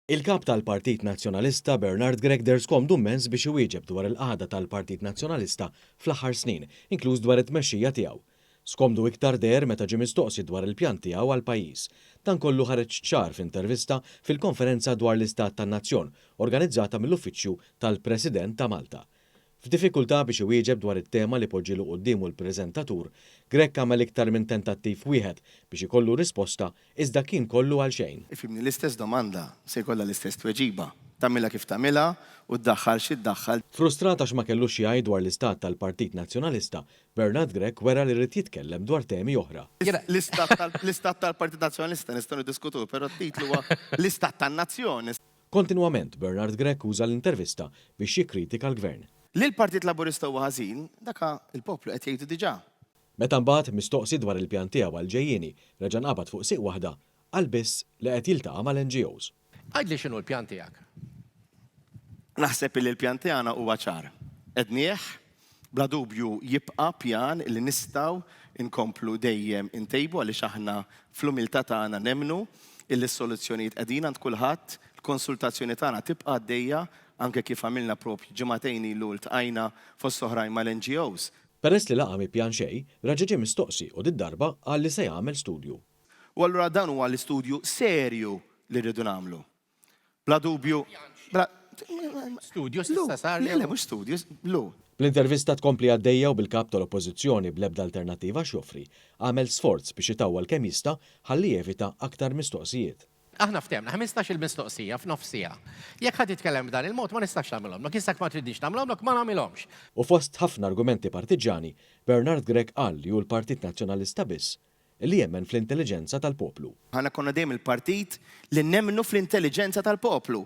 Il-kap tal-Partit Nazzjonalista Bernard Gregg skomdu immens biex iwieġeb dwar il-qagħda tal-Partit Nazzjonalista fl-aħħar snin, inkluż dwar it-tmexxija tiegħu. Skomdu iktar der meta ġie mistoqsi dwar il-pjan tiegħu għall-pajjiż. Dan kollu ħareġ ċar f'intervista fil-konferenza dwar l-Istat tan-Nazzjon organizzata mill-Uffiċċju tal-President ta' Malta. F'diffikultà biex iwieġeb dwar it-tema li poġġilu qudiemu l-preżentatur, Gregg għamel iktar minn tentattiv wieħed biex ikollu risposta iżda kien kollu għal xejn. Ifimni l-istess domanda se jkollha l-istess tweġiba. Tagħmilha kif tagħmilha u ddaħħal xi ddaħħal. Frustrat għax ma kellux jgħid dwar l-istat tal-Partit Nazzjonalista, Bernard Gregg wera li rrid jitkellem dwar temi oħra. L-istat tal-Partit Nazzjonalista nistgħu niddiskutu, però t-titlu huwa l-istat tan-nazzjon. Kontinwament Bernard Gregg uża l-intervista biex jikkritika l-gvern. Li l-Partit Laburista huwa ħażin, daka il-poplu qed jgħidu diġà. Meta mbagħad mistoqsi dwar il-pjan tiegħu għal ġejjieni, reġa' nqabad fuq siq waħda għal biss li qed jiltaqa' mal-NGOs. Għajdli x'inhu l-pjan tiegħek? Naħseb li l-pjan tiegħna huwa ċar. Qednieh bla dubju jibqa' pjan li nistgħu inkomplu dejjem intejbu għaliex aħna fl-umiltà tagħna nemnu illi s-soluzzjonijiet qegħdin għand kulħadd, il-konsultazzjoni tagħna tibqa' għaddejja anke kif għamilna propju ġimagħtejn ilu ltqajna fost oħrajn mal-NGOs. Peress li laqa pjan xejn, raġa' ġie mistoqsi u darba qal li se jagħmel studju. U allura dan huwa l-istudju serju li rridu nagħmlu. Bla dubju. Studju s'issa sar li mhux studju, lu. Bl-intervista tkompli għaddejja u bil-kap tal-Oppożizzjoni bl-ebda alternattiva x'joffri, għamel sforz biex itawwal kemm jista' ħalli jevita aktar mistoqsijiet. Aħna ftemna 15-il mistoqsija f'nofsija. Jekk ħadd jitkellem b'dan il-mod ma nistax nagħmilhom, jekk ma tridix nagħmilhom ma nagħmilhomx. U fost ħafna argumenti partiġani, Bernard Gregg qal li hu l-Partit Nazzjonalista biss li jemmen fl-intelligenza tal-poplu. Ħana konna dejjem il-partit li nemmnu fl-intelligenza tal-poplu.